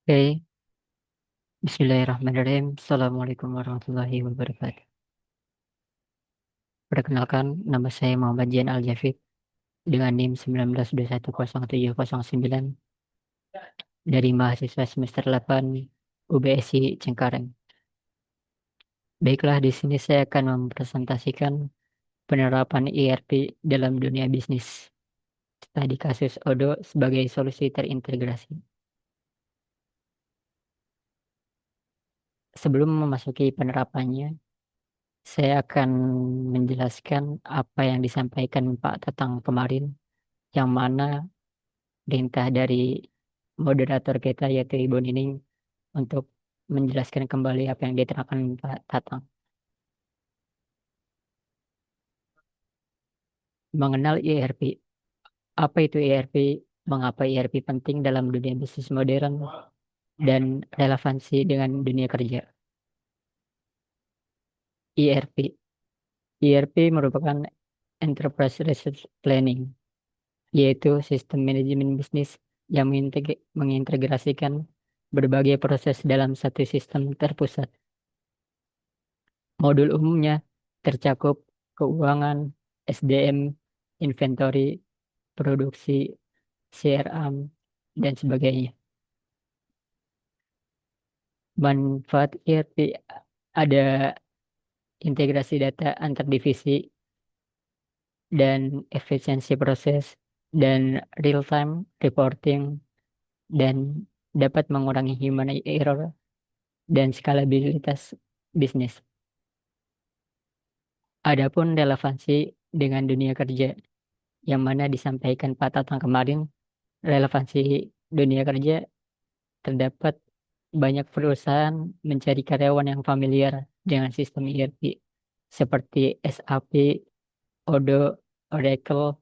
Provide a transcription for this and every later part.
Oke, Bismillahirrahmanirrahim. Assalamualaikum warahmatullahi wabarakatuh. Perkenalkan, nama saya Muhammad Jan Al-Jafid dengan NIM 19210709 dari mahasiswa semester 8 UBSI Cengkareng. Baiklah, di sini saya akan mempresentasikan penerapan ERP dalam dunia bisnis. Studi kasus Odo sebagai solusi terintegrasi. Sebelum memasuki penerapannya, saya akan menjelaskan apa yang disampaikan Pak Tatang kemarin, yang mana perintah dari moderator kita yaitu Ibu Nining untuk menjelaskan kembali apa yang diterangkan Pak Tatang. Mengenal ERP. Apa itu ERP? Mengapa ERP penting dalam dunia bisnis modern dan relevansi dengan dunia kerja? ERP. ERP merupakan Enterprise Resource Planning, yaitu sistem manajemen bisnis yang mengintegrasikan berbagai proses dalam satu sistem terpusat. Modul umumnya tercakup keuangan, SDM, inventory, produksi, CRM, dan sebagainya. Manfaat ERP ada integrasi data antar divisi dan efisiensi proses dan real-time reporting dan dapat mengurangi human error dan skalabilitas bisnis. Adapun relevansi dengan dunia kerja yang mana disampaikan Pak Tatang kemarin, relevansi dunia kerja terdapat banyak perusahaan mencari karyawan yang familiar dengan sistem ERP seperti SAP, Odoo, Oracle,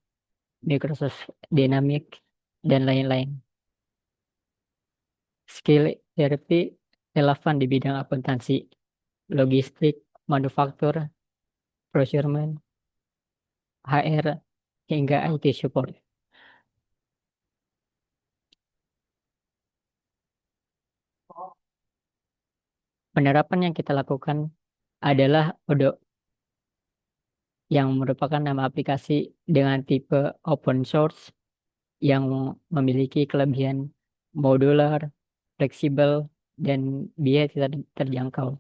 Microsoft Dynamics, dan lain-lain. Skill ERP relevan di bidang akuntansi, logistik, manufaktur, procurement, HR, hingga IT support. Penerapan yang kita lakukan adalah Odoo, yang merupakan nama aplikasi dengan tipe open source yang memiliki kelebihan modular, fleksibel, dan biaya tidak terjangkau.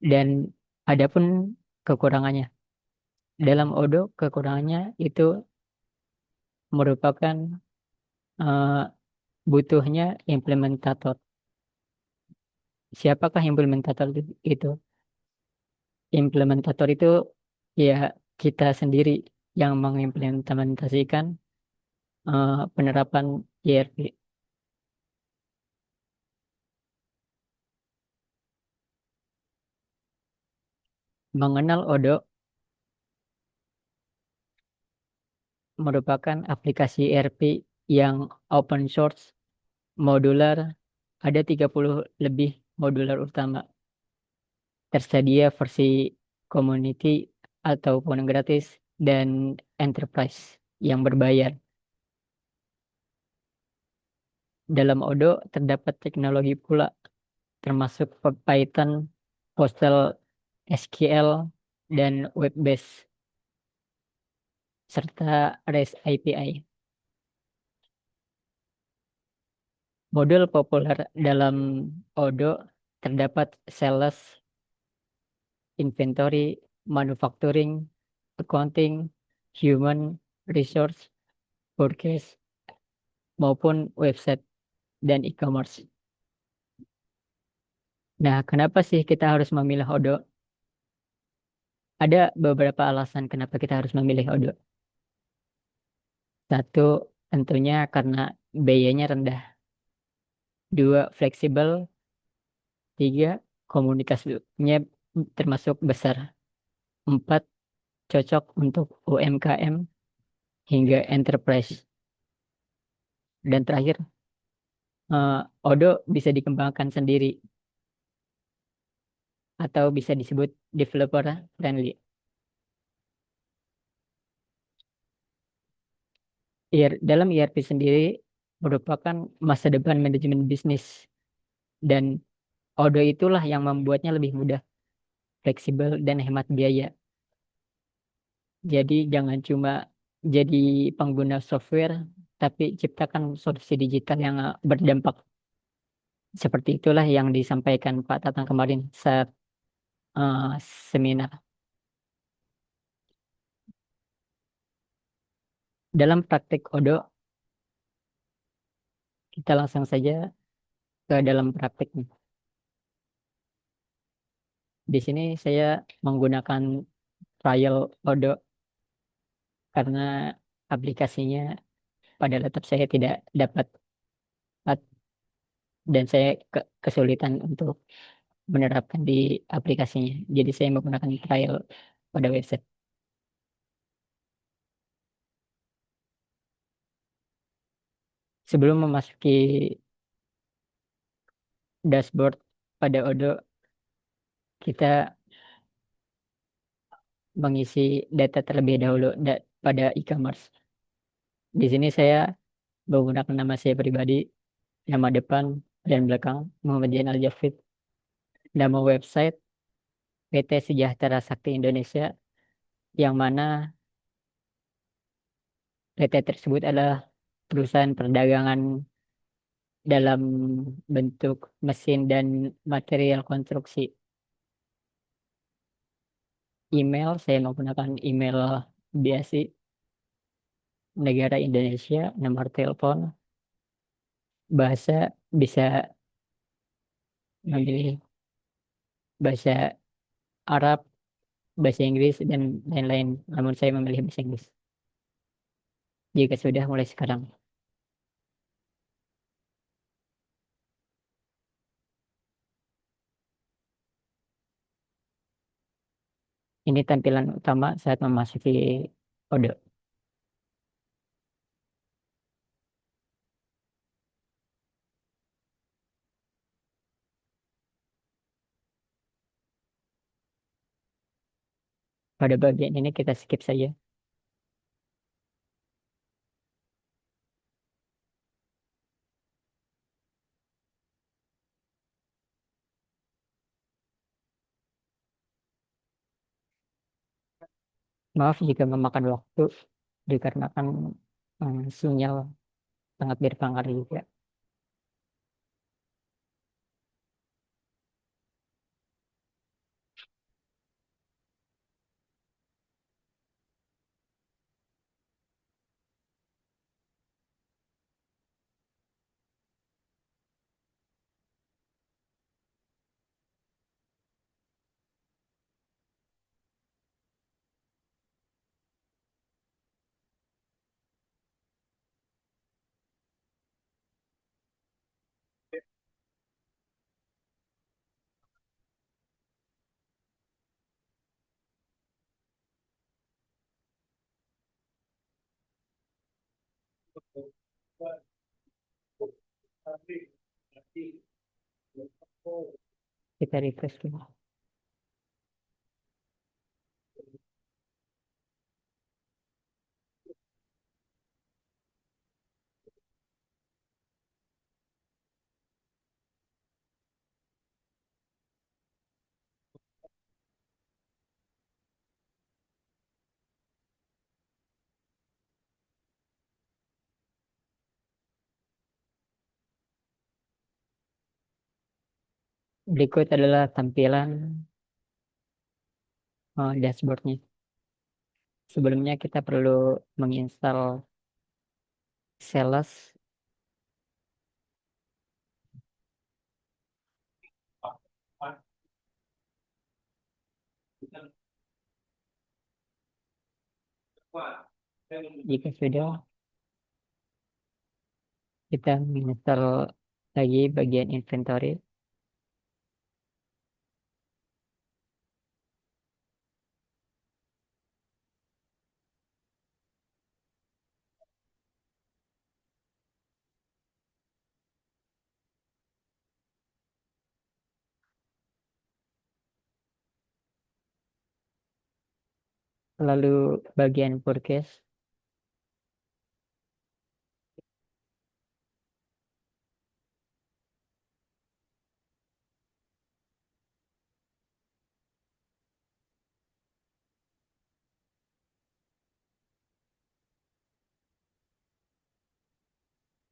Dan adapun kekurangannya, dalam Odoo kekurangannya itu merupakan eh, butuhnya implementator. Siapakah implementator itu? Implementator itu ya kita sendiri yang mengimplementasikan penerapan ERP. Mengenal Odoo merupakan aplikasi ERP yang open source, modular, ada 30 lebih modular utama. Tersedia versi community ataupun gratis dan enterprise yang berbayar. Dalam Odoo terdapat teknologi pula termasuk Python, Postal SQL, dan web-based serta REST API. Modul populer dalam Odoo terdapat sales, inventory, manufacturing, accounting, human resource, forecast, maupun website dan e-commerce. Nah, kenapa sih kita harus memilih Odoo? Ada beberapa alasan kenapa kita harus memilih Odoo. Satu, tentunya karena biayanya rendah. Dua, fleksibel. Tiga, komunitasnya termasuk besar. Empat, cocok untuk UMKM hingga enterprise. Dan terakhir, Odoo bisa dikembangkan sendiri atau bisa disebut developer friendly. Dalam ERP sendiri merupakan masa depan manajemen bisnis, dan Odoo itulah yang membuatnya lebih mudah, fleksibel, dan hemat biaya. Jadi jangan cuma jadi pengguna software, tapi ciptakan solusi digital yang berdampak. Seperti itulah yang disampaikan Pak Tatang kemarin saat seminar. Dalam praktik Odoo, kita langsung saja ke dalam praktiknya. Di sini saya menggunakan trial Odoo karena aplikasinya pada laptop saya tidak dapat dan saya kesulitan untuk menerapkan di aplikasinya. Jadi saya menggunakan trial pada website. Sebelum memasuki dashboard pada Odoo, kita mengisi data terlebih dahulu pada e-commerce. Di sini saya menggunakan nama saya pribadi, nama depan dan belakang, Muhammad Jainal Jafid, nama website PT Sejahtera Sakti Indonesia, yang mana PT tersebut adalah perusahaan perdagangan dalam bentuk mesin dan material konstruksi. Email, saya menggunakan email BASI negara Indonesia, nomor telepon, bahasa bisa memilih bahasa Arab, bahasa Inggris, dan lain-lain. Namun saya memilih bahasa Inggris. Jika sudah, mulai sekarang. Ini tampilan utama saat memasuki Odoo. Pada bagian ini kita skip saja. Maaf jika memakan waktu, dikarenakan sinyal sangat berpengaruh juga. Kita refresh dulu. Berikut adalah tampilan dashboardnya. Sebelumnya kita perlu menginstal Sales. Jika sudah, kita menginstal lagi bagian inventory. Lalu bagian purchase.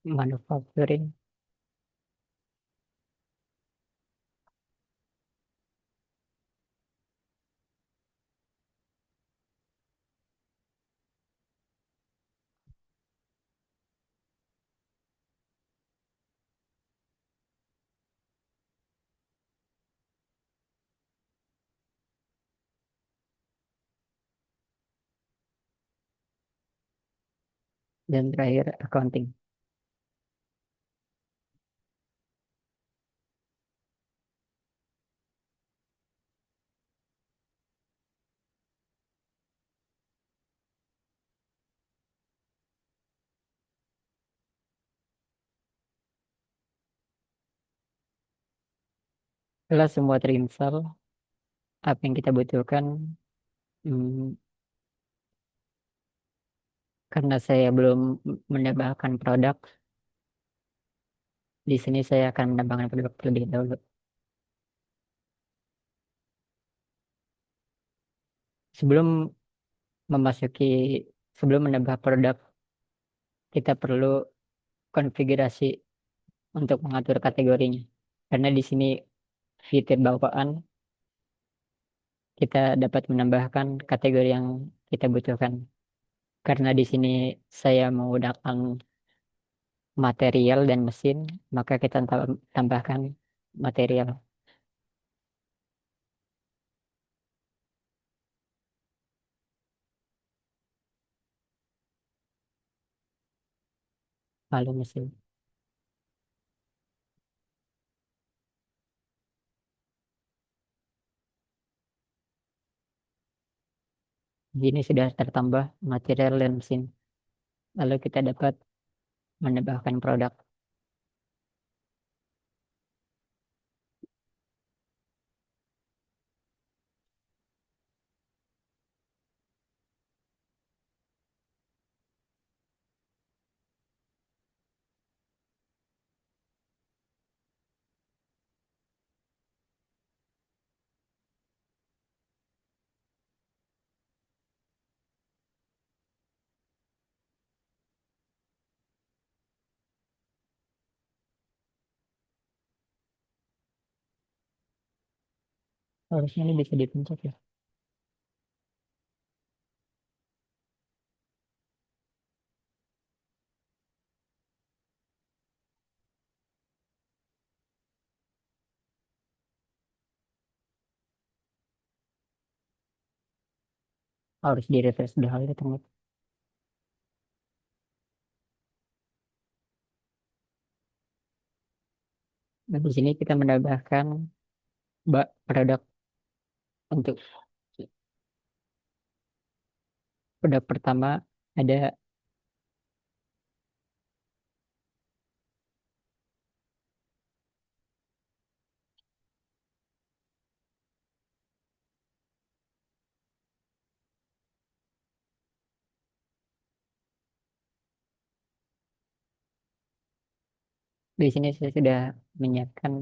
manufacturing dan terakhir accounting. Setelah semua terinstall, apa yang kita butuhkan, hmm, karena saya belum menambahkan produk, di sini saya akan menambahkan produk terlebih dahulu. Sebelum memasuki, sebelum menambah produk, kita perlu konfigurasi untuk mengatur kategorinya. Karena di sini fitur bawaan kita dapat menambahkan kategori yang kita butuhkan. Karena di sini saya menggunakan material dan mesin, maka kita tambahkan material. Lalu mesin. Di sini sudah tertambah material dan mesin. Lalu kita dapat menambahkan produk. Harusnya ini bisa dipencet ya. Harus di refresh dulu ya teman. Nah, di sini kita menambahkan produk untuk produk pertama ada di sini saya sudah menyiapkan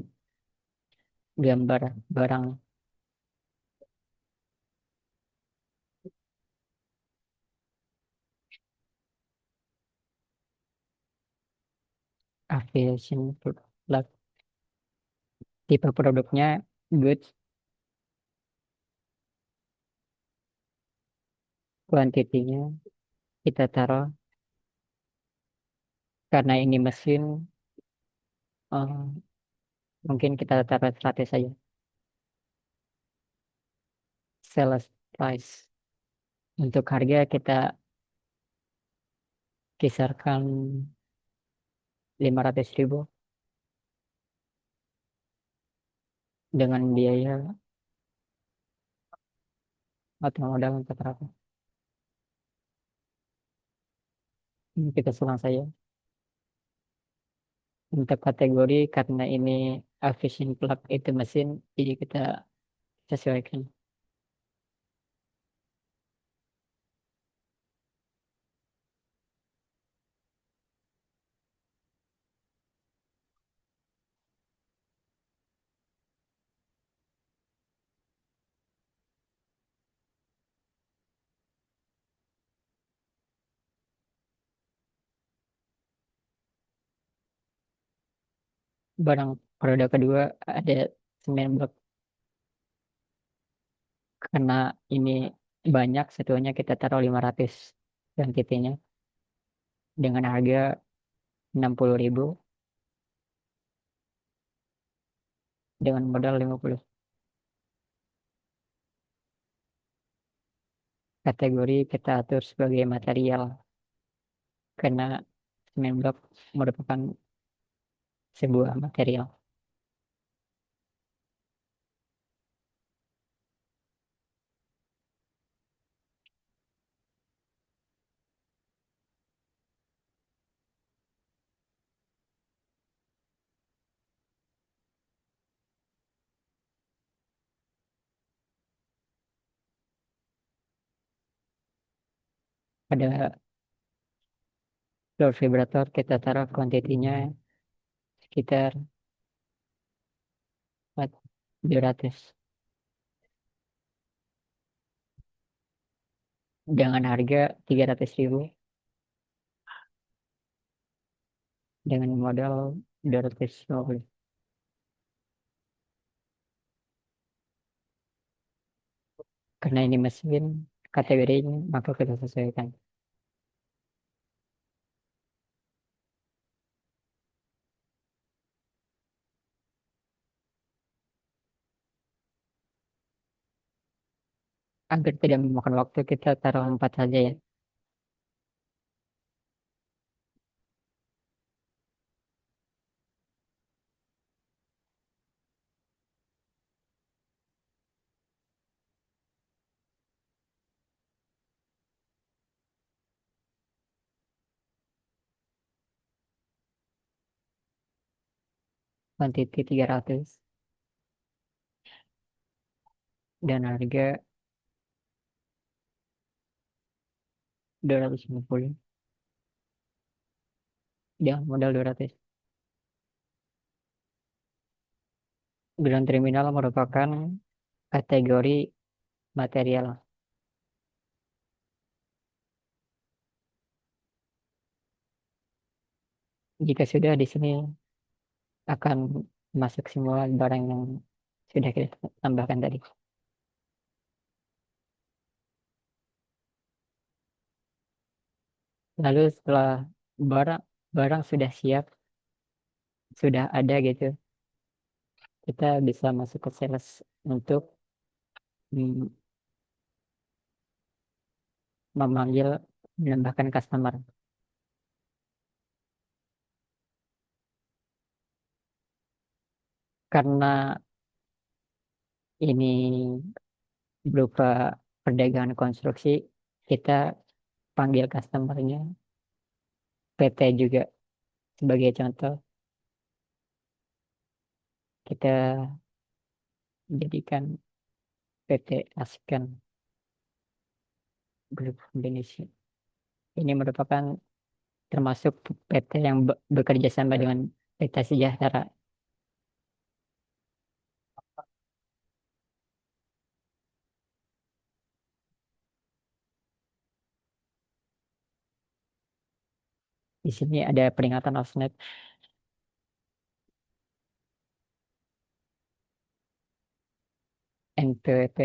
gambar barang aviation plug. Tipe produknya goods, kuantitinya kita taruh karena ini mesin, eh, mungkin kita taruh 100 saja. Sales price untuk harga kita kisarkan 500.000 dengan biaya atau modal 400. Kita selang saja. Untuk kategori karena ini aviation plug itu mesin, jadi kita sesuaikan. Barang periode kedua ada semen blok. Karena ini banyak, satunya kita taruh 500 kuantitinya dengan harga 60.000 dengan modal 50. Kategori kita atur sebagai material karena semen blok merupakan sebuah material. Pada floor vibrator kita taruh kuantitinya sekitar 200 dengan harga 300.000 dengan modal 250. Karena ini mesin kategorinya maka kita sesuaikan. Agar tidak memakan waktu kita taruh 4 saja ya. Kuantiti 300 dan harga 250 dengan modal 200. Ground terminal merupakan kategori material. Jika sudah di sini akan masuk semua barang yang sudah kita tambahkan tadi. Lalu setelah barang barang sudah siap, sudah ada gitu, kita bisa masuk ke sales untuk mm, memanggil menambahkan customer. Karena ini berupa perdagangan konstruksi, kita panggil customernya PT juga. Sebagai contoh, kita jadikan PT Asken Group Indonesia. Ini merupakan termasuk PT yang bekerja sama dengan PT Sejahtera. Di sini ada peringatan OSNET NPWP.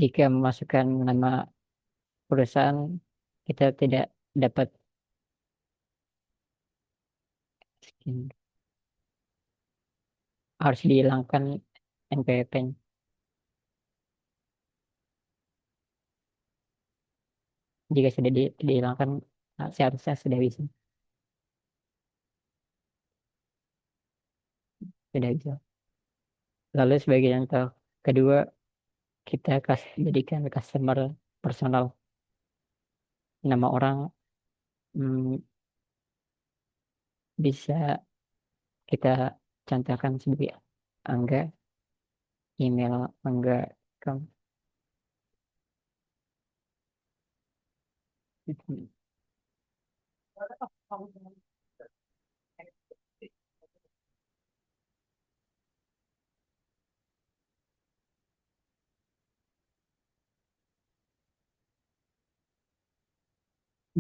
Jika memasukkan nama perusahaan, kita tidak dapat skin. Harus dihilangkan NPWP-nya. Jika sudah dihilangkan, seharusnya sudah bisa. Sudah bisa. Lalu sebagai contoh kedua, kita jadikan customer personal. Nama orang hmm, bisa kita contohkan sebagai Angga, email Angga. com.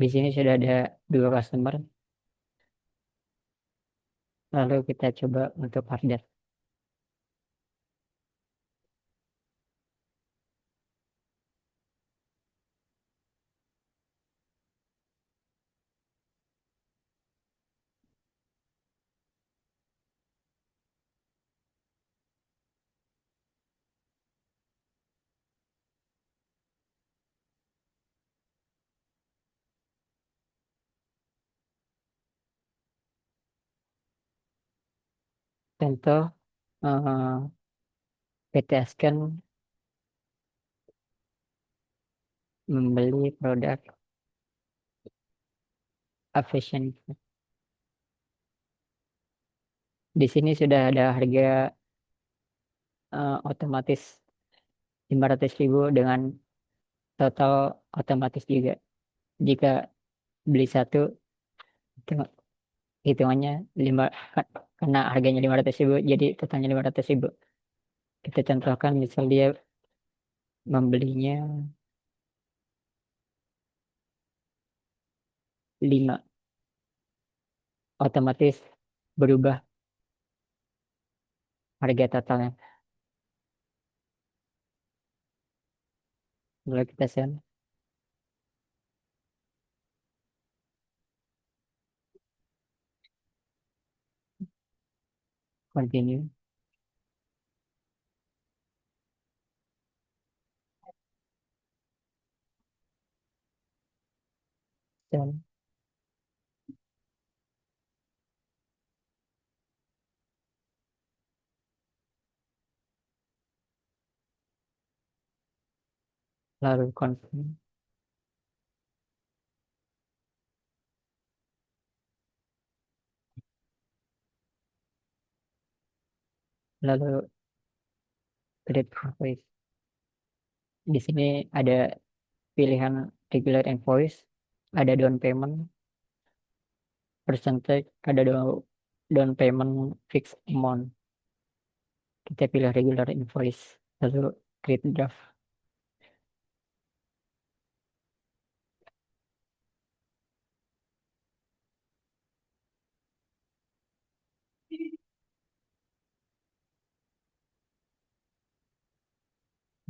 Di sini sudah ada dua customer, lalu kita coba untuk order. Contoh, PT Asken membeli produk Aviation. Di sini sudah ada harga otomatis 500.000 dengan total otomatis juga. Jika beli satu, hitung- hitungannya lima, karena harganya 500.000, jadi totalnya 500.000. Kita contohkan misal dia membelinya 5, otomatis berubah harga totalnya. Lalu kita send, continue, send, lalu confirm, lalu create invoice. Di sini ada pilihan regular invoice, ada down payment, percentage, ada down payment fixed amount. Kita pilih regular invoice, lalu create draft.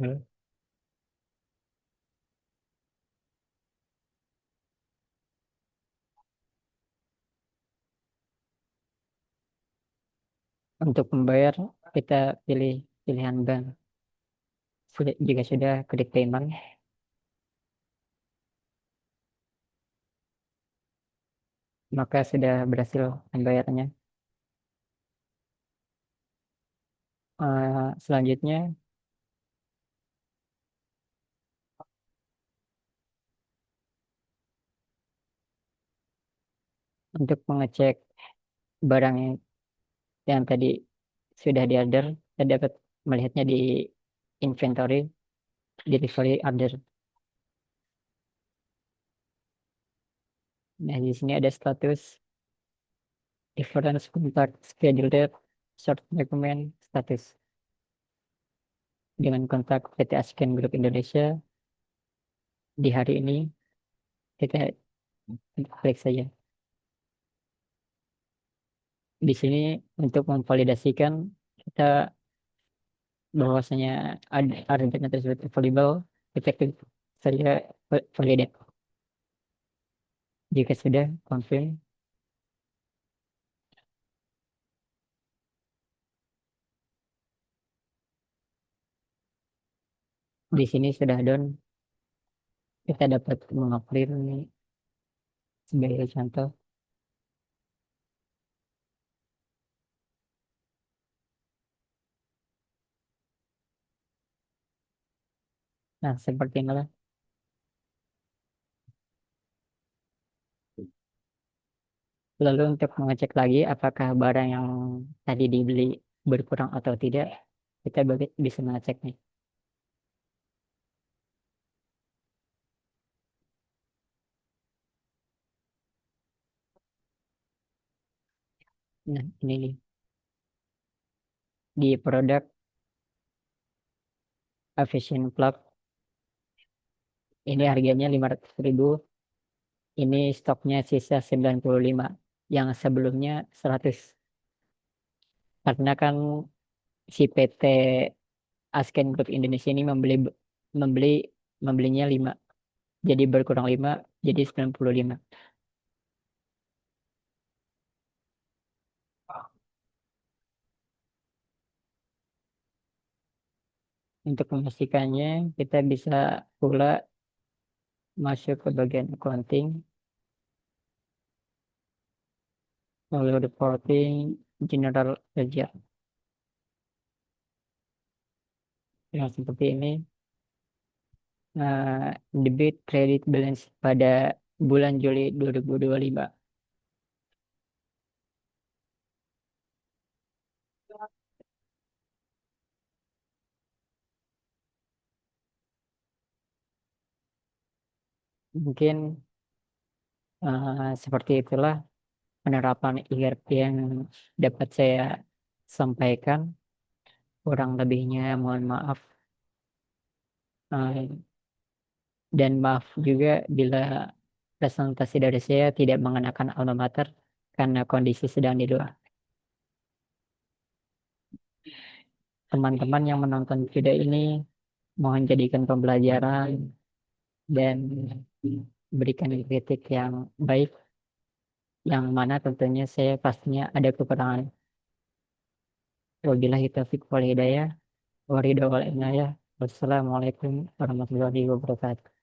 Hmm. Untuk membayar, kita pilih pilihan bank. Jika sudah klik payment, maka sudah berhasil pembayarannya. Selanjutnya, untuk mengecek barang yang tadi sudah di order, kita dapat melihatnya di inventory, delivery order. Nah, di sini ada status, difference contact, schedule date, short document, status. Dengan kontak PT Asken Group Indonesia di hari ini, kita klik saja. Di sini untuk memvalidasikan kita bahwasanya ada argumen tersebut available, kita klik saja validate. Jika sudah confirm, di sini sudah done, kita dapat mengupload sebagai contoh. Nah, seperti inilah. Lalu untuk mengecek lagi apakah barang yang tadi dibeli berkurang atau tidak, kita bisa mengeceknya. Nah, ini nih, di produk Aviation Plug, ini harganya 500.000. Ini stoknya sisa 95, yang sebelumnya 100. Karena kan si PT Asken Group Indonesia ini membeli membelinya 5. Jadi berkurang 5, jadi 95. Untuk memastikannya, kita bisa pula masuk ke bagian accounting, lalu reporting, general ledger. Yang seperti ini, debit credit balance pada bulan Juli 2025. Mungkin seperti itulah penerapan ERP yang dapat saya sampaikan. Kurang lebihnya mohon maaf. Eh, dan maaf juga bila presentasi dari saya tidak mengenakan alma mater karena kondisi sedang di luar. Teman-teman yang menonton video ini mohon jadikan pembelajaran dan berikan kritik yang baik, yang mana tentunya saya pastinya ada kekurangan. Wabillahi taufiq wal hidayah. Waridho wal inayah. Wassalamualaikum warahmatullahi wabarakatuh.